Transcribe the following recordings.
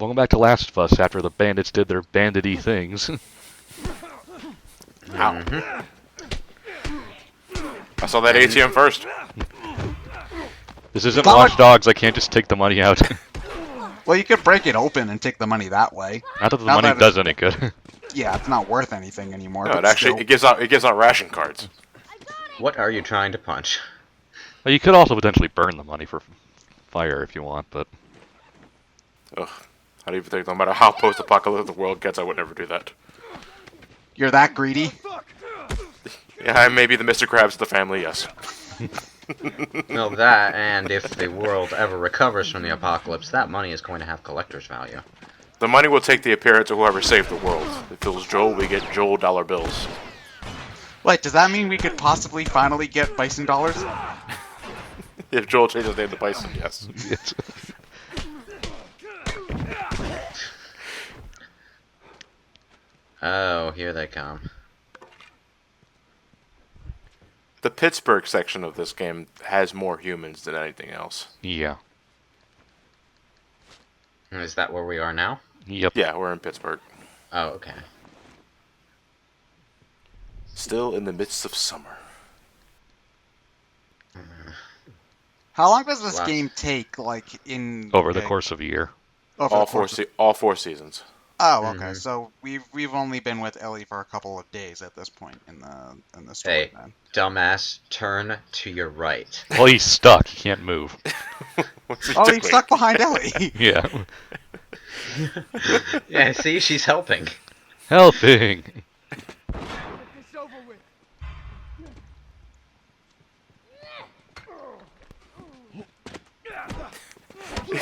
Welcome back to Last of Us after the bandits did their bandity things. Ow. I saw that ATM first. This isn't Watch Dogs, I can't just take the money out. Well, you could break it open and take the money that way. Not that the money does any good. Yeah, it's not worth anything anymore. No, but it actually it gives out ration cards. What are you trying to punch? Well, you could also potentially burn the money for fire if you want, but... Ugh. I don't even think, no matter how post-apocalyptic the world gets, I would never do that. You're that greedy? Yeah, maybe the Mr. Krabs of the family, yes. No, that, and if the world ever recovers from the apocalypse, that money is going to have collector's value. The money will take the appearance of whoever saved the world. If it was Joel, we get Joel dollar bills. Wait, does that mean we could possibly finally get Bison dollars? If Joel changes his name to Bison, yes. Oh, here they come. The Pittsburgh section of this game has more humans than anything else. Yeah. Is that where we are now? Yep. Yeah, we're in Pittsburgh. Oh, okay. Still in the midst of summer. How long does this game take, like, in... Over the course of a year. All four seasons. Oh, okay. So we've only been with Ellie for a couple of days at this point in the story. Hey, then. dumbass, turn to your right. Well, he's stuck. He can't move. Oh, he's stuck behind Ellie. Yeah. Yeah, see, she's helping. Helping.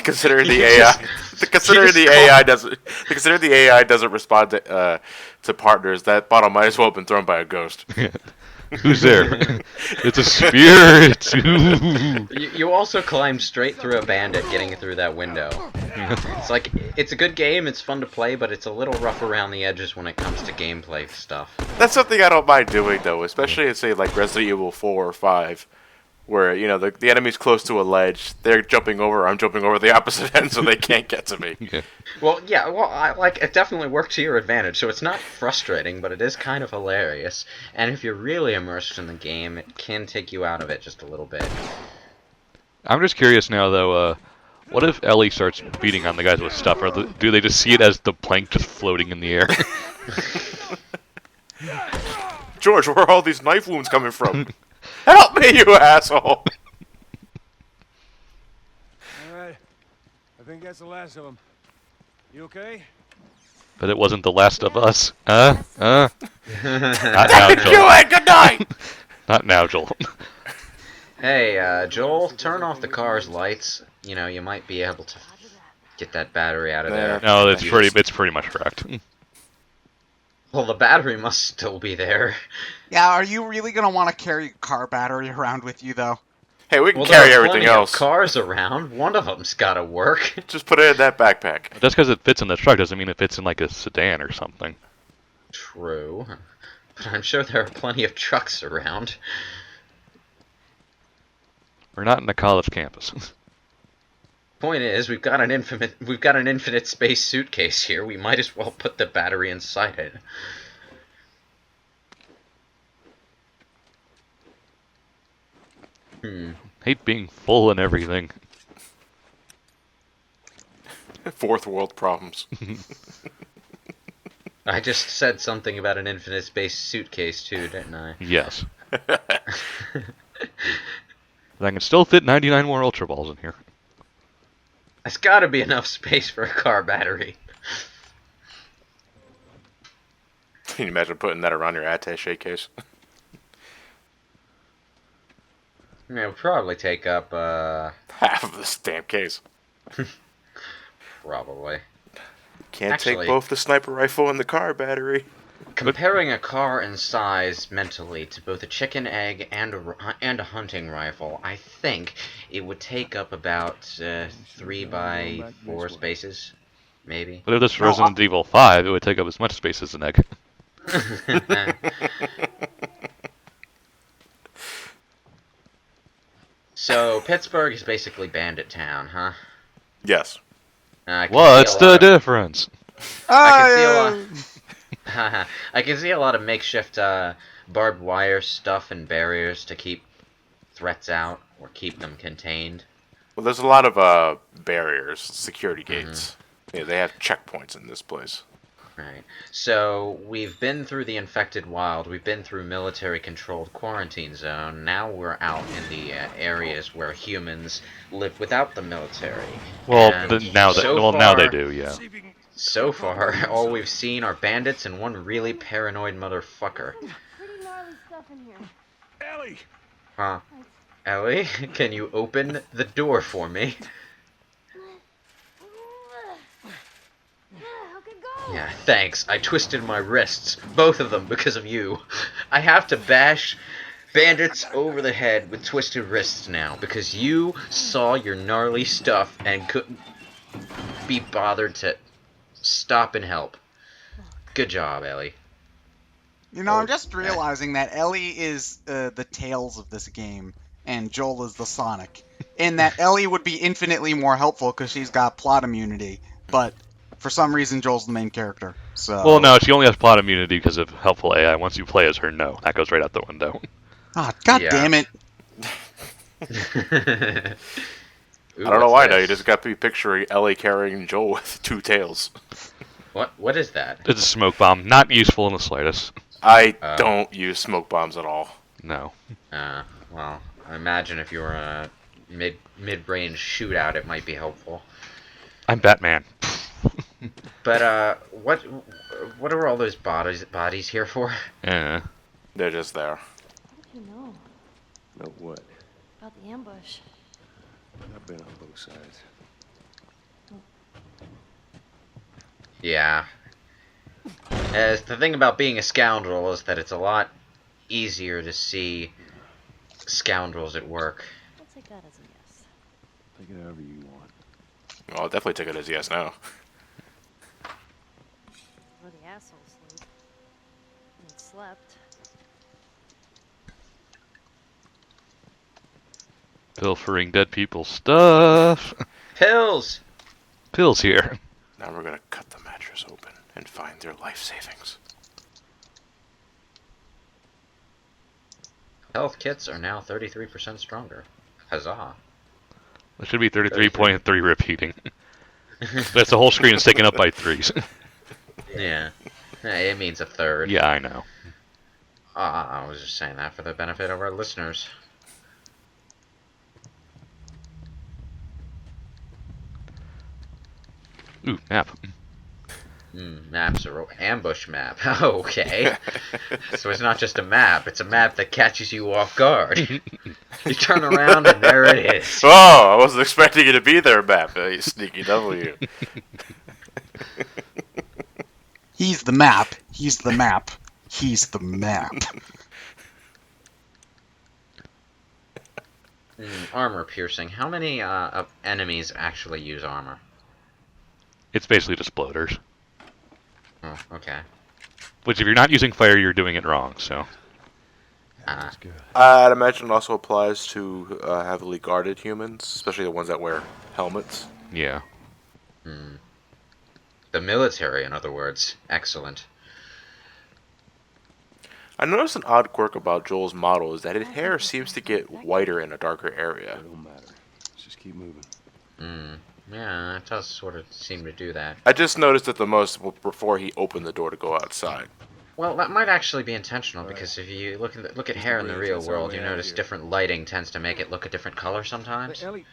Considering the AI doesn't respond to partners, that bottle might as well have been thrown by a ghost. Who's there? It's a spirit. You also climbed straight through a bandit getting through that window. It's like, it's a good game, it's fun to play, but it's a little rough around the edges when it comes to gameplay stuff. That's something I don't mind doing, though, especially in, say, like Resident Evil 4 or 5, where, you know, the enemy's close to a ledge, they're jumping over, I'm jumping over the opposite end so they can't get to me. Yeah. Well, yeah, it definitely worked to your advantage, so it's not frustrating, but it is kind of hilarious. And if you're really immersed in the game, it can take you out of it just a little bit. I'm just curious now, though, what if Ellie starts beating on the guys with stuff, or do they just see it as the plank just floating in the air? George, where are all these knife wounds coming from? Help me, you asshole! Alright. I think that's the last of them. You okay? But it wasn't the last of us. Not now, Thank you Joel. and good night! Not now, Joel. Hey, Joel, turn off the car's lights. You know, you might be able to get that battery out of there. No, it's pretty much correct. Well, the battery must still be there. Yeah, are you really gonna want to carry a car battery around with you, though? Hey, we can Well, carry there are everything plenty else. of cars around. One of them's gotta work. Just put it in that backpack. Just because it fits in the truck doesn't mean it fits in like a sedan or something. True. But I'm sure there are plenty of trucks around. We're not in a college campus. Point is, we've got an infinite space suitcase here. We might as well put the battery inside it. Hate being full and everything. Fourth world problems. I just said something about an infinite space suitcase too, didn't I? Yes. But I can still fit 99 more Ultra Balls in here. There's gotta be enough space for a car battery. Can you imagine putting that around your attaché case? It'll probably take up, Half of this damn case. probably. Can't Actually, take both the sniper rifle and the car battery. Comparing a car in size mentally to both a chicken egg and a hunting rifle, I think it would take up about 3 by 4 spaces, maybe. But if this were Resident Evil 5, it would take up as much space as an egg. So, Pittsburgh is basically Bandit Town, huh? Yes. I can What's see a the lot difference? I can see a lot of makeshift barbed wire stuff and barriers to keep threats out or keep them contained. Well, there's a lot of barriers, security Mm-hmm. gates. Yeah, they have checkpoints in this place. Right. So we've been through the infected wild. We've been through military-controlled quarantine zone. Now we're out in the areas where humans live without the military. Well, And now they far- do, yeah. So far, all we've seen are bandits and one really paranoid motherfucker. Pretty gnarly stuff in here. Ellie! Huh? Ellie, can you open the door for me? How could go? Yeah, thanks. I twisted my wrists, both of them, because of you. I have to bash bandits over the head with twisted wrists now, because you saw your gnarly stuff and couldn't be bothered to stop and help. Good job, Ellie. You know, I'm just realizing that Ellie is the Tails of this game, and Joel is the Sonic. And that Ellie would be infinitely more helpful because she's got plot immunity, but for some reason Joel's the main character. So. Well, no, she only has plot immunity because of helpful AI. Once you play as her, no. That goes right out the window. Ah, God Yeah. damn it! Ooh, I don't know what's why though. this? You just got to be picturing Ellie carrying Joel with two tails. What is that? It's a smoke bomb. Not useful in the slightest. I don't use smoke bombs at all. No. Well, I imagine if you were in a mid-range shootout, it might be helpful. I'm Batman. But what are all those bodies here for? Yeah. They're just there. How did you know No, what? about the ambush? I've been on both sides. Yeah. As the thing about being a scoundrel is that it's a lot easier to see scoundrels at work. I'll take that as a yes. Take it however you want. Well, I'll definitely take it as yes now. Where the assholes sleep. And slept. Pilfering dead people's stuff. Pills! Pills here. Now we're gonna cut the mattress open and find their life savings. Health kits are now 33% stronger. Huzzah. It should be 33.3 repeating. That's the whole screen is taken up by threes. Yeah. It means a third. Yeah, I know. I was just saying that for the benefit of our listeners. Ooh, map. Maps are ambush map. Okay. So it's not just a map, it's a map that catches you off guard. You turn around and there it is. Oh, I wasn't expecting you to be there, Map. You sneaky W. He's the map. He's the map. He's the map. Armor piercing. How many enemies actually use armor? It's basically just bloaters. Oh, okay. Which, if you're not using fire, you're doing it wrong, so. That's good. I'd imagine it also applies to heavily guarded humans, especially the ones that wear helmets. Yeah. The military, in other words. Excellent. I noticed an odd quirk about Joel's model is that his hair seems to get whiter in a darker area. It don't matter. Let's just keep moving. Yeah, it does sort of seem to do that. I just noticed it the most before he opened the door to go outside. Well, that might actually be intentional because if you look at hair in the real world, you notice different lighting tends to make it look a different color sometimes. Hey, Ellie,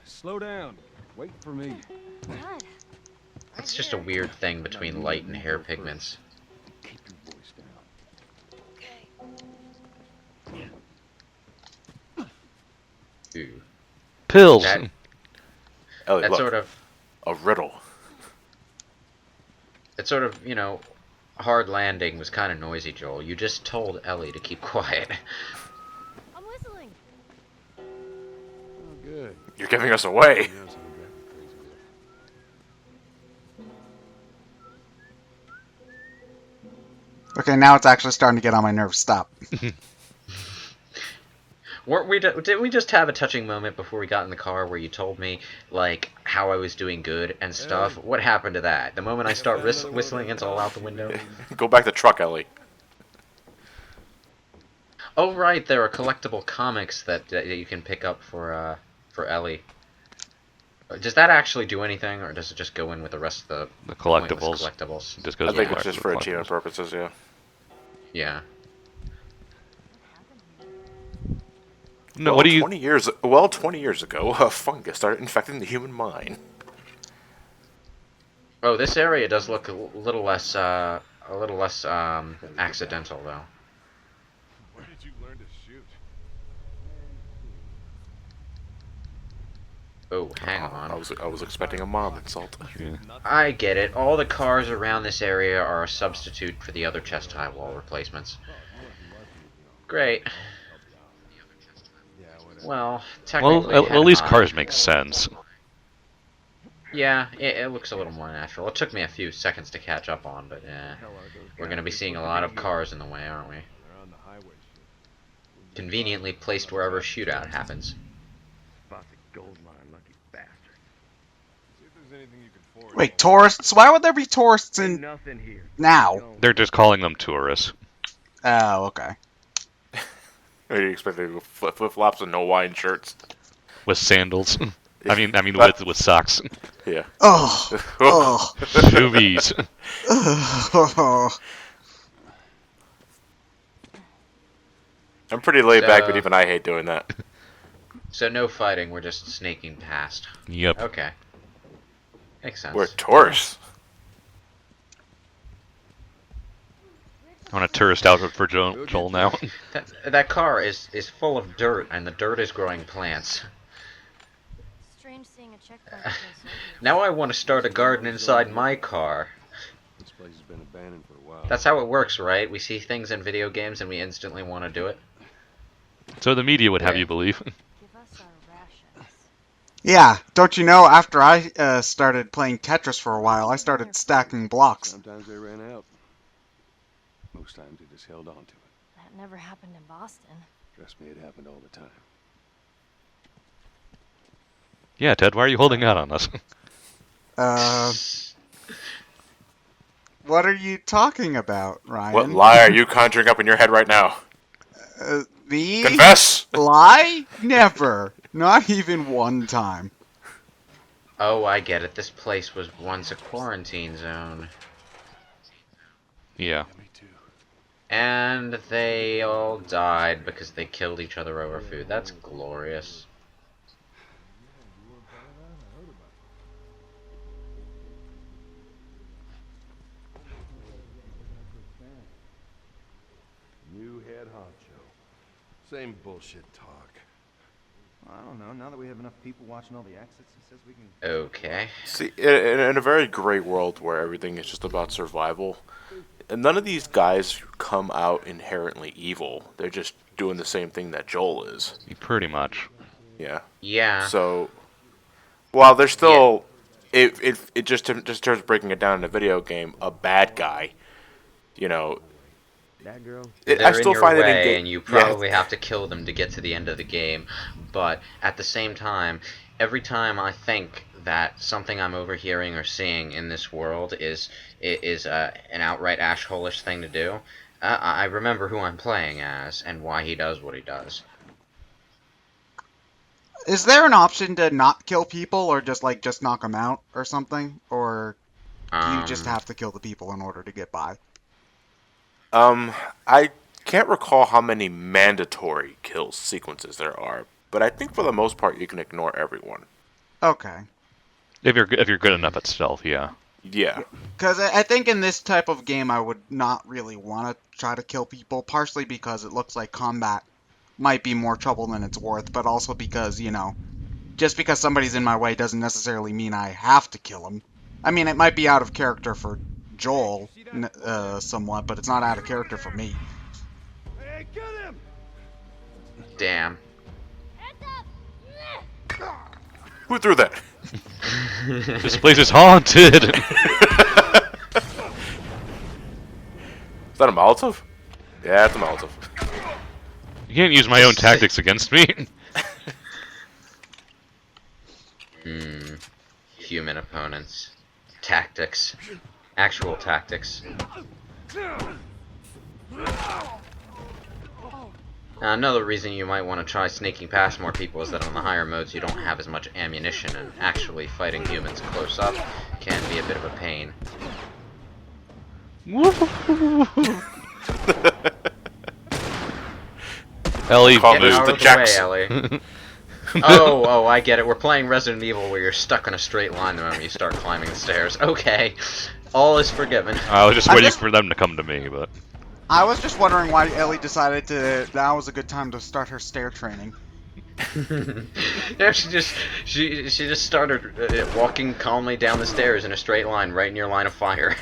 slow down. Wait for me. God. It's just a weird thing between light and hair pigments. Keep your voice down. Okay. Ooh. Pills! That, Ellie, that look, sort of, a riddle. you know, hard landing was kind of noisy, Joel. You just told Ellie to keep quiet. I'm whistling. Oh, good. You're giving us away. You know something driving me crazy with it. Okay, now it's actually starting to get on my nerves. Stop. Did we just have a touching moment before we got in the car where you told me, like, how I was doing good and stuff. What happened to that? The moment I start whistling, it's all out the window. Go back to truck, Ellie. Oh right, there are collectible comics that you can pick up for Ellie. Does that actually do anything, or does it just go in with the rest of the collectibles. collectibles? Just goes I think with it's just the for collectibles. achievement purposes, yeah. Yeah. No, well, what do you? 20 years ago, a fungus started infecting the human mind. Oh, this area does look a little less accidental though. Where did you learn to shoot? Oh, hang I on. was expecting a mom insult. Yeah. I get it. All the cars around this area are a substitute for the other chest high wall replacements. Great. Well, technically, Well, at least head-high. cars make sense. Yeah, it looks a little more natural. It took me a few seconds to catch up on, but we're gonna be seeing a lot of cars in the way, aren't we? They're on the highway. Conveniently placed wherever a shootout happens. About the gold mine, lucky bastard. See if there's anything you can forward. Wait, tourists? Why would there be tourists Ain't in nothing here. now? They're just calling them tourists Oh, okay. What do you expect? They go flip-flops and no wine shirts? with sandals. I mean, But- with socks. Yeah. Oh, oh, Shoobies. oh. I'm pretty laid back, but So- even I hate doing that. So no fighting, we're just snaking past. Yep. Okay. Makes sense. We're tourists. I want a tourist outfit for Joel now. That car is full of dirt, and the dirt is growing plants. Strange seeing a checkpoint with no soldiers. Now I want to start a garden inside my car. This place has been abandoned for a while. That's how it works, right? We see things in video games and we instantly want to do it. So the media would have you believe. Give us our rations. Yeah, don't you know, after I started playing Tetris for a while, I started stacking blocks. Sometimes they ran out. Most times they just held on to it. That never happened in Boston. Trust me, it happened all the time. Yeah, Ted, why are you holding out on us? What are you talking about, Ryan? What lie are you conjuring up in your head right now? Me? Confess! Lie? Never. Not even one time. Oh, I get it. This place was once a quarantine zone. Yeah. Me too. And they all died because they killed each other over food. That's glorious. New head honcho. Same bullshit talk. I don't know. Now that we have enough people watching all the exits, he says we can. Okay. See, in a very great world where everything is just about survival, and none of these guys come out inherently evil. They're just doing the same thing that Joel is. Pretty much. Yeah. Yeah. So, while they're still, it just in terms of breaking it down in a video game, a bad guy, you know. That girl? They're I still in your find way, it in game, and you probably have to kill them to get to the end of the game. But at the same time, every time I think that something I'm overhearing or seeing in this world is an outright assholish thing to do, I remember who I'm playing as and why he does what he does. Is there an option to not kill people, or just knock them out or something? Or do you just have to kill the people in order to get by? I can't recall how many mandatory kill sequences there are, but I think for the most part you can ignore everyone. Okay. If you're good enough at stealth, yeah. Yeah. Because I think in this type of game I would not really want to try to kill people, partially because it looks like combat might be more trouble than it's worth, but also because, you know, just because somebody's in my way doesn't necessarily mean I have to kill them. I mean, it might be out of character for Joel, somewhat, but it's not out of character for me. Hey, get him! Damn. Who threw that? This place is haunted. Is that a Molotov? Yeah, it's a Molotov. You can't use my own tactics against me. human opponents. Tactics. Actual tactics. Another reason you might want to try sneaking past more people is that on the higher modes you don't have as much ammunition, and actually fighting humans close up can be a bit of a pain. Ellie, Call Get this out the of the way, Jackson. Ellie. Oh, I get it. We're playing Resident Evil where you're stuck in a straight line the moment you start climbing the stairs. Okay. All is forgiven. I was just waiting for them to come to me, but... I was just wondering why Ellie decided to. Now was a good time to start her stair training. Yeah, she just started walking calmly down the stairs in a straight line right in your line of fire.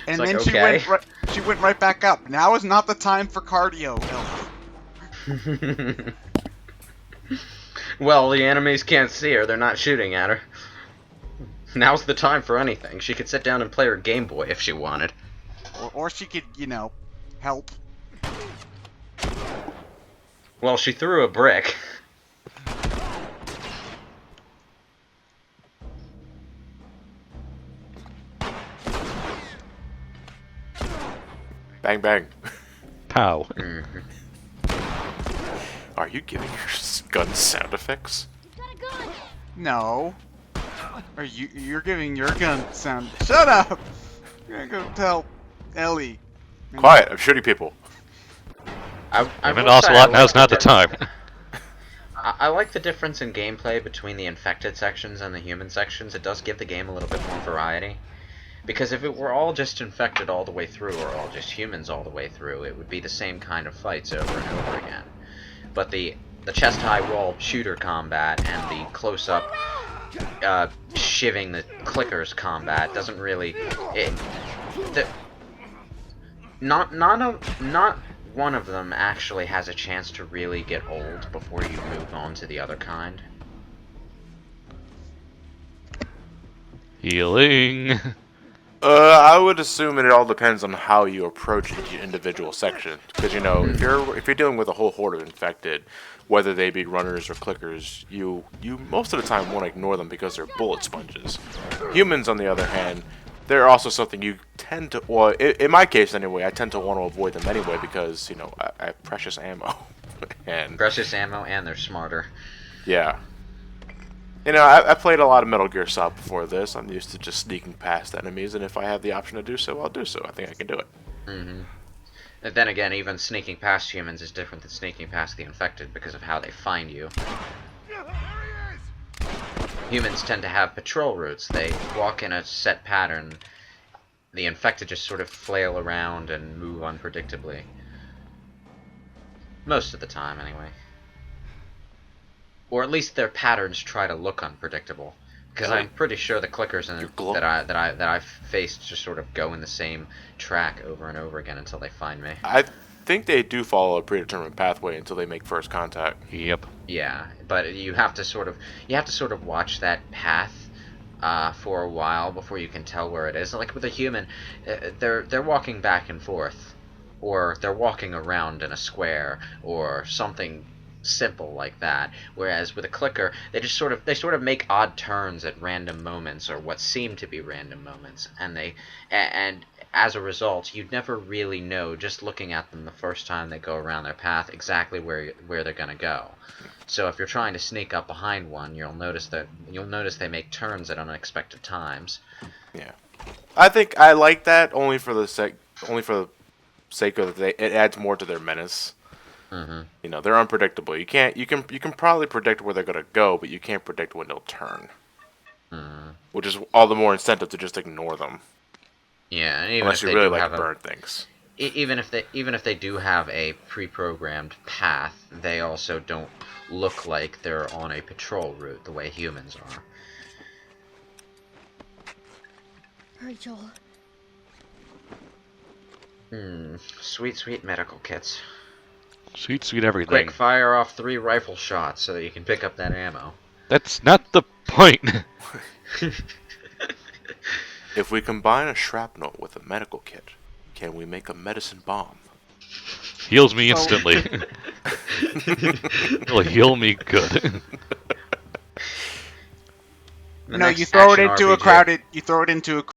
And It's then like, she went right back up. Now is not the time for cardio, Ellie. Well, the enemies can't see her. They're not shooting at her. Now's the time for anything. She could sit down and play her Game Boy if she wanted. Or she could, help. Well, she threw a brick. Bang, bang. Pow. Are you giving your gun sound effects? No. You're giving your gun sound. Shut up! You're gonna go tell Ellie. Quiet, I'm shooting people. I I'm an will say I ocelot, like now's the not the time. I like the difference in gameplay between the infected sections and the human sections. It does give the game a little bit more variety. Because if it were all just infected all the way through, or all just humans all the way through, it would be the same kind of fights over and over again. But the chest-high wall shooter combat and the close-up shivving the clickers combat doesn't really... Not one of them actually has a chance to really get old before you move on to the other kind. Healing. I would assume it all depends on how you approach each individual section. Because, if you're dealing with a whole horde of infected, whether they be runners or clickers, you most of the time won't ignore them because they're bullet sponges. Humans, on the other hand, they're also something you tend to, well, in my case anyway, I tend to want to avoid them anyway because, I have precious ammo. Precious ammo, and they're smarter. Yeah. I played a lot of Metal Gear Solid before this. I'm used to just sneaking past enemies, and if I have the option to do so, I'll do so. I think I can do it. Mm-hmm. And then again, even sneaking past humans is different than sneaking past the infected because of how they find you. Humans tend to have patrol routes. They walk in a set pattern. The infected just sort of flail around and move unpredictably. Most of the time, anyway. Or at least their patterns try to look unpredictable. Because I'm pretty sure the clickers that I've faced just sort of go in the same track over and over again until they find me. I think they do follow a predetermined pathway until they make first contact. Yep. Yeah, but you have to sort of watch that path for a while before you can tell where it is. Like with a human, they're walking back and forth, or they're walking around in a square, or something simple like that. Whereas with a clicker, they just sort of make odd turns at random moments, or what seem to be random moments, and as a result, you'd never really know, just looking at them the first time they go around their path, exactly where they're gonna go. So if you're trying to sneak up behind one, you'll notice they make turns at unexpected times. Yeah, I think I like that only for the sake of it adds more to their menace. Mm-hmm. They're unpredictable. You can probably predict where they're gonna go, but you can't predict when they'll turn. Mm-hmm. Which is all the more incentive to just ignore them. Yeah, and even Unless if you they really do like have to burn things. even if they do have a pre-programmed path, they also don't look like they're on a patrol route the way humans are. Hurry, Joel. Sweet medical kits. Sweet everything. Quick, fire off 3 rifle shots so that you can pick up that ammo. That's not the point. If we combine a shrapnel with a medical kit, can we make a medicine bomb? Heals me instantly. It'll heal me good. The No, next you throw it action into a RPG. crowded. You throw it into a